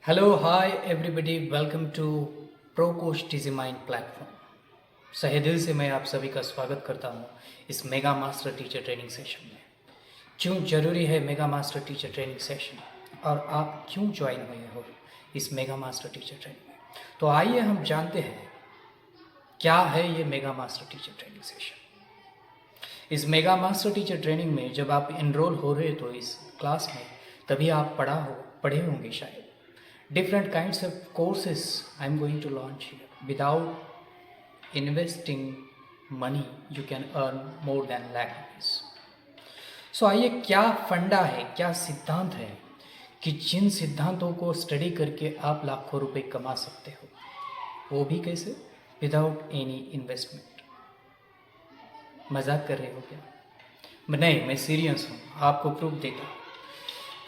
Hello hi everybody, welcome to Prokosh TG mind platform. सहे दिल से मैं आप सभी का स्वागत करता हूँ इस mega master teacher training session में। क्यों ज़रूरी है mega master teacher training session और आप क्यों ज्वाइन हुए हो इस मेगा मास्टर टीचर ट्रेनिंग में, तो आइए हम जानते हैं क्या है ये mega master teacher training session. इस मेगा मास्टर टीचर ट्रेनिंग में जब आप इनरोल हो रहे तो इस क्लास में तभी आप पढ़े होंगे शायद। Different kinds of courses I'm going to launch here. Without investing money, you can earn more than lakh rupees. So आइए क्या फंडा है, क्या सिद्धांत है कि जिन सिद्धांतों को स्टडी करके आप लाखों रुपए कमा सकते हो, वो भी कैसे? Without any investment. मजाक कर रहे हो क्या? नहीं, मैं सीरियस हूँ, आपको प्रूफ देता हूँ।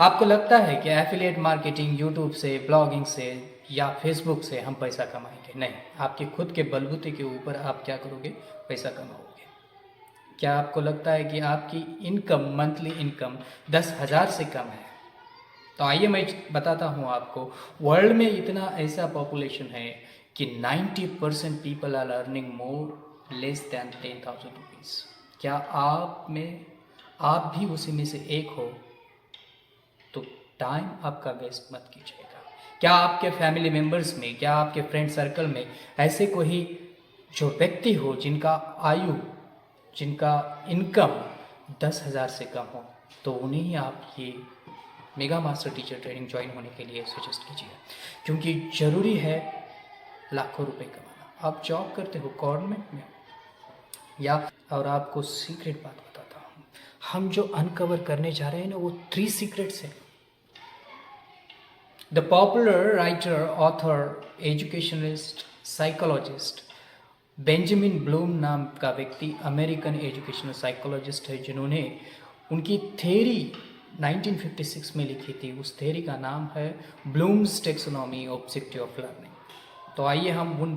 आपको लगता है कि एफिलिएट मार्केटिंग, यूट्यूब से, ब्लॉगिंग से या फेसबुक से हम पैसा कमाएंगे? नहीं, आपके खुद के बलबूते के ऊपर आप क्या करोगे? पैसा कमाओगे। क्या आपको लगता है कि आपकी इनकम, मंथली इनकम 10,000 से कम है? तो आइए मैं बताता हूँ आपको। वर्ल्ड में इतना ऐसा पॉपुलेशन है कि 90% people are earning more less than 10,000 rupees. क्या आप भी उसी में से एक हो? तो टाइम आपका वेस्ट मत कीजिएगा। क्या आपके फैमिली मेम्बर्स में, क्या आपके फ्रेंड सर्कल में ऐसे कोई जो व्यक्ति हो जिनका इनकम 10,000 से कम हो, तो उन्हें ही आप ये mega master teacher training join होने के लिए सजेस्ट कीजिए, क्योंकि ज़रूरी है लाखों रुपए कमाना। आप जॉब करते हो गवर्नमेंट में और आपको सीक्रेट बात बताता हूँ, हम जो अनकवर करने जा रहे हैं ना, वो 3 सीक्रेट्स हैं। The popular writer, author, educationist, psychologist Benjamin Bloom नाम का व्यक्ति अमेरिकन एजुकेशनल साइकोलॉजिस्ट है, जिन्होंने उनकी थ्योरी 1956 में लिखी थी। उस थ्योरी का नाम है Bloom's taxonomy objective of learning. तो आइए हम उन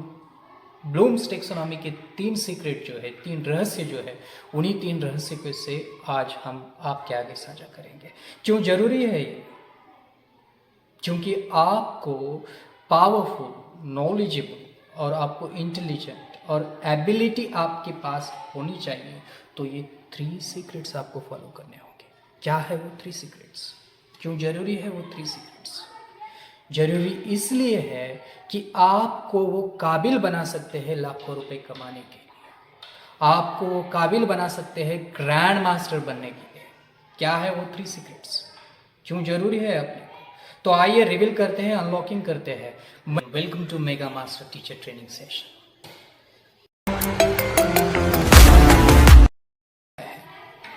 ब्लूम्स टैक्सोनॉमी के 3 सीक्रेट जो है, 3 रहस्य जो है, उन्हीं 3 रहस्य से आज हम आपके आगे साझा करेंगे। क्यों जरूरी है ये? क्योंकि आपको पावरफुल, नॉलेजेबल और आपको इंटेलिजेंट और एबिलिटी आपके पास होनी चाहिए। तो ये 3 सीक्रेट्स आपको फॉलो करने होंगे। क्या है वो 3 सीक्रेट्स? क्यों जरूरी है वो 3 सीक्रेट्स? जरूरी इसलिए है कि आपको वो काबिल बना सकते हैं लाखों रुपए कमाने के लिए। आपको वो काबिल बना सकते हैं ग्रैंड मास्टर बनने के लिए। क्या है वो 3 सीक्रेट्स? क्यों जरूरी है अपने को? तो आइए रिवील करते हैं, अनलॉकिंग करते हैं। Welcome to mega master teacher training session.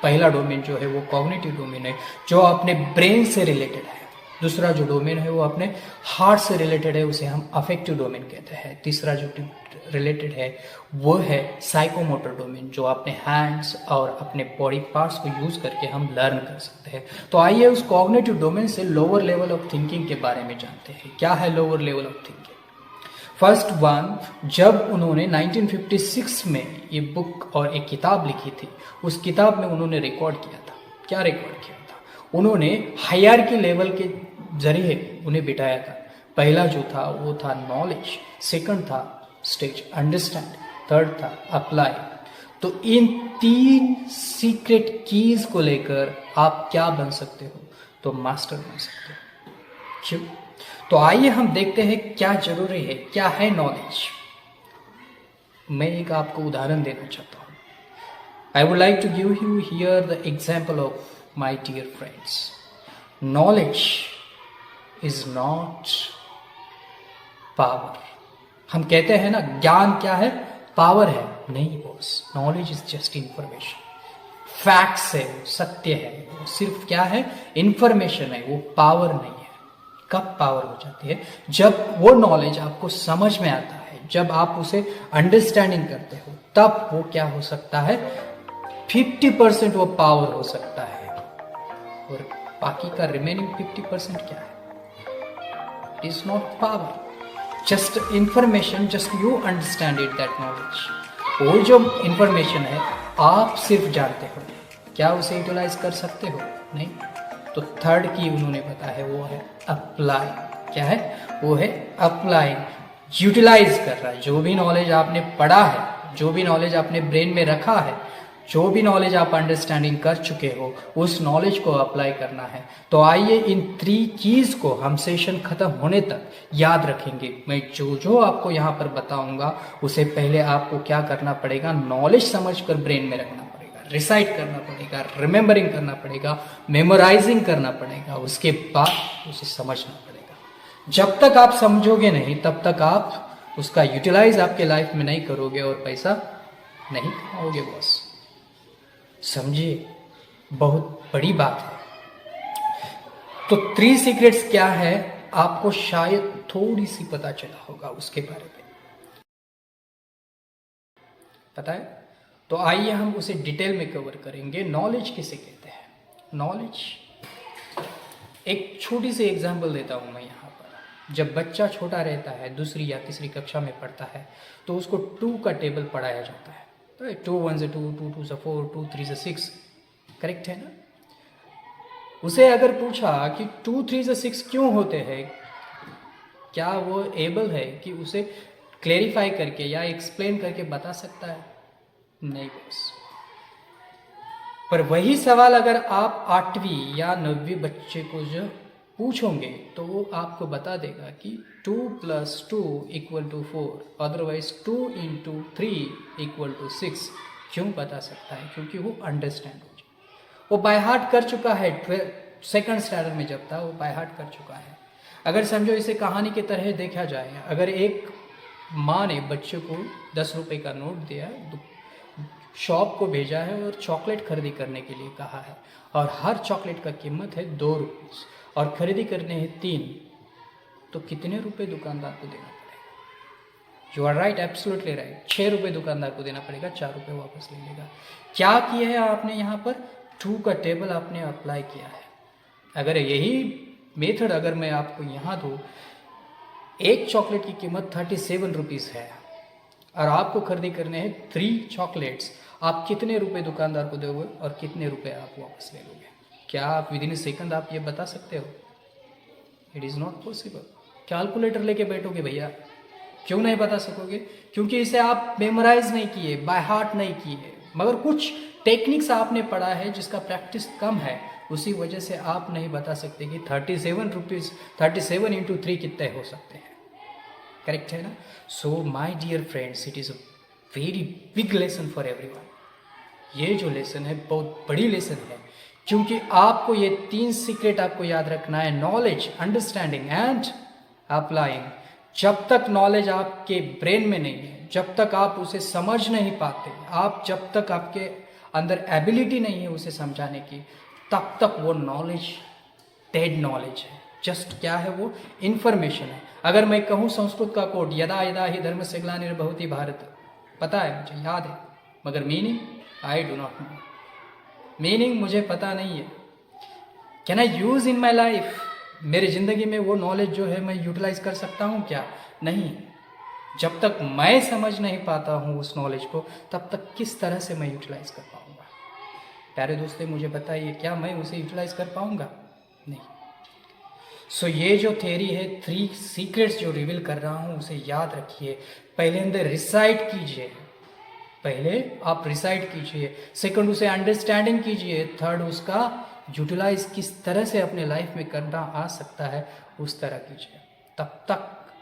पहला डोमेन जो है वो कॉग्निटिव डोमेन है, जो अपने ब्रेन से रिलेटेड है। दूसरा जो डोमेन है वो अपने हार्ट से रिलेटेड है, उसे हम अफेक्टिव डोमेन कहते हैं। तीसरा जो रिलेटेड है वो है साइकोमोटर डोमेन, जो अपने हैंड्स और अपने बॉडी पार्ट्स को यूज करके हम लर्न कर सकते हैं। तो आइए उस कॉग्निटिव डोमेन से लोअर लेवल ऑफ थिंकिंग के बारे में जानते हैं। क्या है lower level of thinking? First one, जब उन्होंने 1956 में ये बुक और एक किताब लिखी थी, उस किताब में उन्होंने रिकॉर्ड किया था। क्या रिकॉर्ड किया था? उन्होंने हायरार्की लेवल के जरिए उन्हें बिठाया था। पहला जो था वो था नॉलेज, सेकंड था स्टेज अंडरस्टैंड, थर्ड था अप्लाई। तो इन 3 सीक्रेट कीज को लेकर आप क्या बन सकते हो? तो मास्टर बन सकते हो। क्यों? तो आइए हम देखते हैं क्या जरूरी है, क्या है नॉलेज। मैं एक आपको उदाहरण देना चाहता हूँ। I would like to give you here the example of my dear friends. Knowledge is not power. हम कहते हैं ना, ज्ञान क्या है? पावर है। नहीं boss, knowledge is just information. Facts है, सत्य है, वो सिर्फ क्या है? इंफॉर्मेशन है, वो पावर नहीं है। कब पावर हो जाती है? जब वो नॉलेज आपको समझ में आता है, जब आप उसे अंडरस्टैंडिंग करते हो, तब वो क्या हो सकता है? 50% वो पावर हो सकता है। और बाकी का रिमेनिंग 50% क्या है? It is not power, just information, just you understand it, that knowledge. वो जो इंफॉर्मेशन है आप सिर्फ जानते हो, क्या उसे यूटिलाइज कर सकते हो? नहीं। तो थर्ड की उन्होंने बताया है वो है अप्लाई। क्या है, वो है अप्लाइंग, यूटिलाइज कर रहा है। जो भी नॉलेज आपने पढ़ा है, जो भी नॉलेज आपने ब्रेन में रखा है, जो भी नॉलेज आप अंडरस्टैंडिंग कर चुके हो, उस नॉलेज को अप्लाई करना है। तो आइए इन 3 चीज को हम सेशन खत्म होने तक याद रखेंगे। मैं जो जो आपको यहाँ पर बताऊंगा उसे पहले आपको क्या करना पड़ेगा, नॉलेज समझकर ब्रेन में रखना पड़ेगा, रिसाइट करना पड़ेगा, रिमेम्बरिंग करना पड़ेगा, मेमोराइजिंग करना पड़ेगा, उसके बाद उसे समझना पड़ेगा। जब तक आप समझोगे नहीं तब तक आप उसका यूटिलाइज आपके लाइफ में नहीं करोगे और पैसा नहीं कमाओगे बॉस। समझिए, बहुत बड़ी बात है। तो 3 सीक्रेट्स क्या है, आपको शायद थोड़ी सी पता चला होगा उसके बारे में, पता है? तो आइए हम उसे डिटेल में कवर करेंगे। नॉलेज किसे कहते हैं? नॉलेज, एक छोटी सी एग्जांपल देता हूं मैं यहाँ पर। जब बच्चा छोटा रहता है, 2री या 3री कक्षा में पढ़ता है, तो उसको 2 का टेबल पढ़ाया जाता है। तो 2 1 से 2, 2 2 से 4, 2 3 से 6, करेक्ट है ना? उसे अगर पूछा कि 2 3 से 6 क्यों होते हैं, क्या वो एबल है कि उसे क्लेरिफाई करके या एक्सप्लेन करके बता सकता है? नहीं बॉस। पर वही सवाल अगर आप 8वीं या 9वीं बच्चे को जो पूछोगे तो वो आपको बता देगा कि 2 + 2 = 4, अदरवाइज 2 × 3 = 6। क्यों बता सकता है? क्योंकि वो अंडरस्टैंड हो जाए, वो बाय हार्ट कर चुका है। 2nd स्टैंडर्ड में जब था वो बाय हार्ट कर चुका है। अगर समझो इसे कहानी की तरह देखा जाए, अगर एक माँ ने बच्चे को 10 रुपए का नोट दिया, शॉप को भेजा है और चॉकलेट खरीदी करने के लिए कहा है, और हर चॉकलेट का कीमत है 2 रुपये और खरीदी करने हैं 3, तो कितने रुपए दुकानदार को देना पड़ेगा? You are right, absolutely right. 6 रुपये दुकानदार को देना पड़ेगा, 4 रुपये वापस ले लेगा। क्या किया है आपने यहाँ पर? 2 का टेबल आपने अप्लाई किया है। अगर यही मेथड अगर मैं आपको यहाँ दूँ, एक चॉकलेट की कीमत 37 रुपीज़ है और आपको खरीदी करने हैं 3 चॉकलेट्स, आप कितने रुपए दुकानदार को दोगे और कितने रुपए आप वापस ले लोगे? क्या आप विदिन ए सेकंड आप ये बता सकते हो? It is not possible. Calculator लेके बैठोगे भैया, क्यों नहीं बता सकोगे? क्योंकि इसे आप मेमोराइज नहीं किए, बाय हार्ट नहीं किए, मगर कुछ टेक्निक्स आपने पढ़ा है जिसका प्रैक्टिस कम है, उसी वजह से आप नहीं बता सकते कि 37 रुपीज़ 37 × 3 कितने हो सकते हैं। करेक्ट है ना? So my dear friends, it is a very big lesson for everyone. ये जो लेसन है बहुत बड़ी लेसन है, क्योंकि आपको ये 3 सीक्रेट आपको याद रखना है, नॉलेज, अंडरस्टैंडिंग एंड अप्लाइंग। जब तक नॉलेज आपके ब्रेन में नहीं है, जब तक आप उसे समझ नहीं पाते, आप जब तक आपके अंदर एबिलिटी नहीं है उसे समझाने की, तब तक वो नॉलेज डेड नॉलेज है। जस्ट क्या है वो? इन्फॉर्मेशन है। अगर मैं कहूँ संस्कृत का कोट, यदा यदा हि धर्मस्य ग्लानिर्भवति भारत, पता है मुझे, याद है, मगर meaning I do not know. Meaning मुझे पता नहीं है। Can I use in my life? मेरी ज़िंदगी में वो नॉलेज जो है मैं यूटिलाइज कर सकता हूँ क्या? नहीं। जब तक मैं समझ नहीं पाता हूँ उस नॉलेज को, तब तक किस तरह से मैं यूटिलाइज कर पाऊँगा? प्यारे दोस्तों, मुझे बताइए, क्या मैं उसे यूटिलाइज कर पाऊँगा? नहीं। सो ये जो थ्योरी है, 3 सीक्रेट्स जो रिवील कर रहा हूँ, उसे याद रखिए। पहले अंदर रिसाइट कीजिए, पहले आप रिसाइट कीजिए, सेकंड उसे अंडरस्टैंडिंग कीजिए, थर्ड उसका यूटिलाइज किस तरह से अपने लाइफ में करना आ सकता है उस तरह कीजिए। तब तक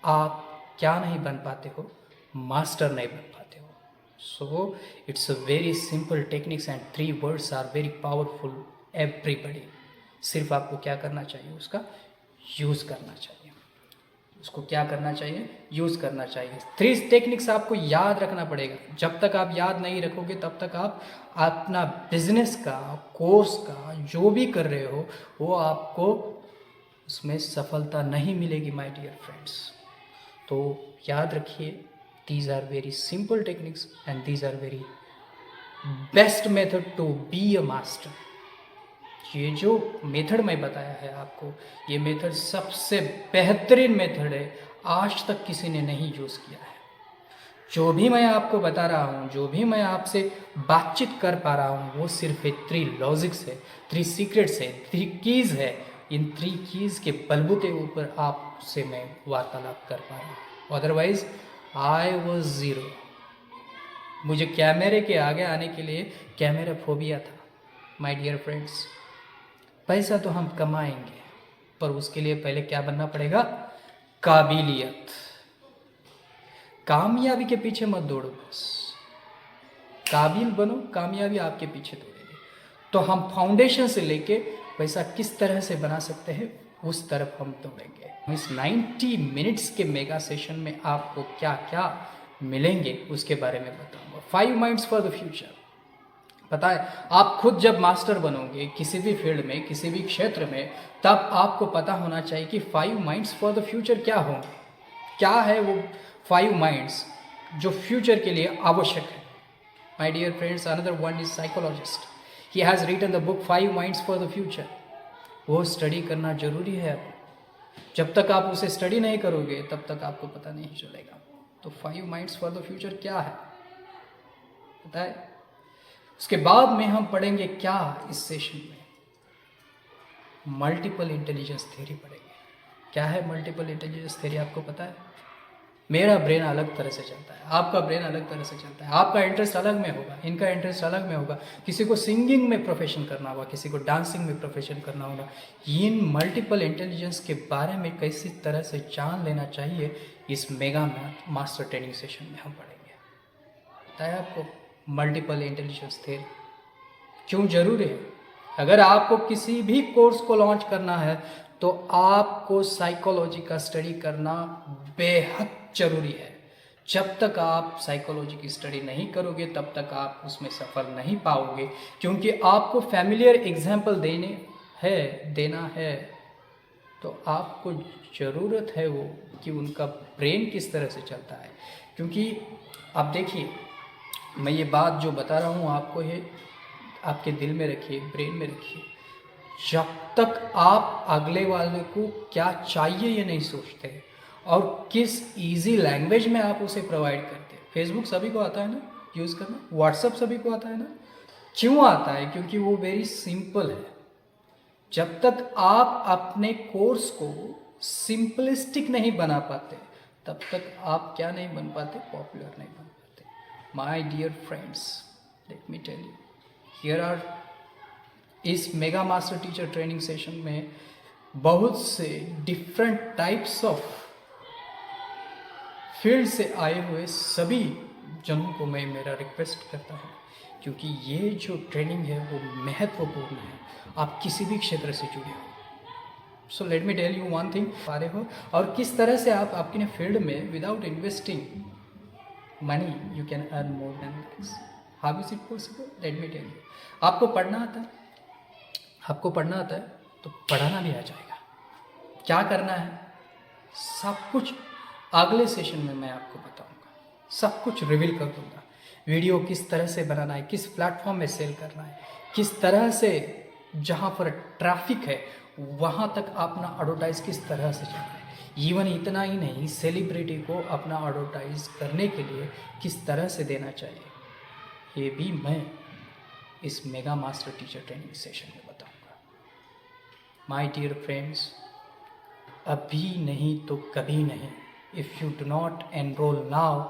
आप क्या नहीं बन पाते हो? मास्टर नहीं बन पाते हो। So it's a very simple techniques and 3 words are very powerful everybody. सिर्फ आपको क्या करना चाहिए? उसका यूज़ करना चाहिए। उसको क्या करना चाहिए? यूज़ करना चाहिए। 3 टेक्निक्स आपको याद रखना पड़ेगा। जब तक आप याद नहीं रखोगे तब तक आप अपना बिजनेस का, कोर्स का, जो भी कर रहे हो, वो आपको उसमें सफलता नहीं मिलेगी माय डियर फ्रेंड्स। तो याद रखिए, these are very simple techniques and these are very best method to be a master. ये जो मेथड मैं बताया है आपको, ये मेथड सबसे बेहतरीन मेथड है, आज तक किसी ने नहीं यूज़ किया है। जो भी मैं आपको बता रहा हूँ, जो भी मैं आपसे बातचीत कर पा रहा हूँ, वो सिर्फ 3 लॉजिक्स है, 3 सीक्रेट्स है, 3 कीज़ है। इन 3 कीज़ के बलबूते ऊपर आपसे मैं वार्तालाप कर पा रहा हूँ। Otherwise I was zero. मुझे कैमरे के आगे आने के लिए कैमरा फोबिया था। माय डियर फ्रेंड्स, पैसा तो हम कमाएंगे, पर उसके लिए पहले क्या बनना पड़ेगा? काबिलियत। कामयाबी के पीछे मत दौड़ो, बस काबिल बनो, कामयाबी आपके पीछे दौड़ेगी। तो हम फाउंडेशन से लेके पैसा किस तरह से बना सकते हैं उस तरफ हम दौड़ेंगे। इस 90 मिनट्स के मेगा सेशन में आपको क्या क्या मिलेंगे उसके बारे में बताऊंगा। 5 माइंड्स फॉर द फ्यूचर। पता है, आप खुद जब मास्टर बनोगे किसी भी फील्ड में, किसी भी क्षेत्र में, तब आपको पता होना चाहिए कि 5 माइंड्स फॉर द फ्यूचर क्या होंगे। क्या है वो 5 माइंड्स जो फ्यूचर के लिए आवश्यक है। My dear friends, another one is psychologist. He has written the book 5 minds for the future. वो स्टडी करना जरूरी है। जब तक आप उसे स्टडी नहीं करोगे तब तक आपको पता नहीं चलेगा। तो 5 माइंड्स फॉर द फ्यूचर क्या है पता है? उसके बाद में हम पढ़ेंगे क्या इस सेशन में, मल्टीपल इंटेलिजेंस थ्योरी पढ़ेंगे। क्या है मल्टीपल इंटेलिजेंस थ्योरी आपको पता है? मेरा ब्रेन अलग तरह से चलता है, आपका ब्रेन अलग तरह से चलता है। आपका इंटरेस्ट अलग में होगा, इनका इंटरेस्ट अलग में होगा। किसी को सिंगिंग में प्रोफेशन करना होगा, किसी को डांसिंग में प्रोफेशन करना होगा। इन मल्टीपल इंटेलिजेंस के बारे में कैसी तरह से जान लेना चाहिए इस मेगा मास्टर ट्रेनिंग सेशन में हम पढ़ेंगे। बताया आपको मल्टीपल इंटेलिजेंस थ्योरी क्यों जरूरी है। अगर आपको किसी भी कोर्स को लॉन्च करना है तो आपको साइकोलॉजी का स्टडी करना बेहद जरूरी है। जब तक आप साइकोलॉजी की स्टडी नहीं करोगे तब तक आप उसमें सफल नहीं पाओगे, क्योंकि आपको फैमिलियर एग्जाम्पल देना है तो आपको ज़रूरत है वो कि उनका ब्रेन किस तरह से चलता है। क्योंकि आप देखिए, मैं ये बात जो बता रहा हूँ आपको, ये आपके दिल में रखिए, ब्रेन में रखिए। जब तक आप अगले वाले को क्या चाहिए ये नहीं सोचते और किस इजी लैंग्वेज में आप उसे प्रोवाइड करते हैं। फेसबुक सभी को आता है ना यूज़ करना, व्हाट्सअप सभी को आता है ना। क्यों आता है? क्योंकि वो वेरी सिंपल है। जब तक आप अपने कोर्स को सिंपलिस्टिक नहीं बना पाते तब तक आप क्या नहीं बन पाते? पॉपुलर नहीं बन पाते। My dear friends, let me tell you, here are इस mega master teacher training session में बहुत से डिफरेंट टाइप्स ऑफ फील्ड से आए हुए सभी जनों को मैं मेरा रिक्वेस्ट करता हूँ, क्योंकि ये जो ट्रेनिंग है वो महत्वपूर्ण है। आप किसी भी क्षेत्र से जुड़े हो। So let me tell you one thing, पा रहे हो और किस तरह से आप आपके फील्ड में without investing money you can earn more than this. How is it possible? Let me tell you. आपको पढ़ना आता है, आपको पढ़ना आता है तो पढ़ाना भी आ जाएगा। क्या करना है सब कुछ अगले सेशन में मैं आपको बताऊंगा, सब कुछ रिवील कर दूंगा। वीडियो किस तरह से बनाना है, किस प्लेटफॉर्म में सेल करना है, किस तरह से जहाँ पर ट्रैफिक है वहाँ तक अपना एडवर्टाइज किस तरह से चलना है। इवन इतना ही नहीं, सेलिब्रिटी को अपना एडवर्टाइज करने के लिए किस तरह से देना चाहिए, ये भी मैं इस mega master teacher training session में बताऊंगा। माय डियर फ्रेंड्स, अभी नहीं तो कभी नहीं। If you do not enrol now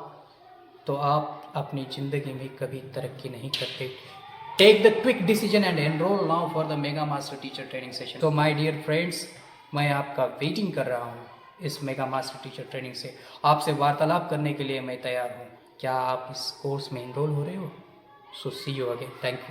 तो आप अपनी ज़िंदगी में कभी तरक्की नहीं करते। Take the quick decision and enrol now for the mega master teacher training session. तो माय डियर फ्रेंड्स, मैं आपका वेटिंग कर रहा हूँ इस मेगा मास्टर टीचर ट्रेनिंग से। आपसे वार्तालाप करने के लिए मैं तैयार हूँ। क्या आप इस कोर्स में एनरोल हो रहे हो? सो सी यू अगेन। Thank you.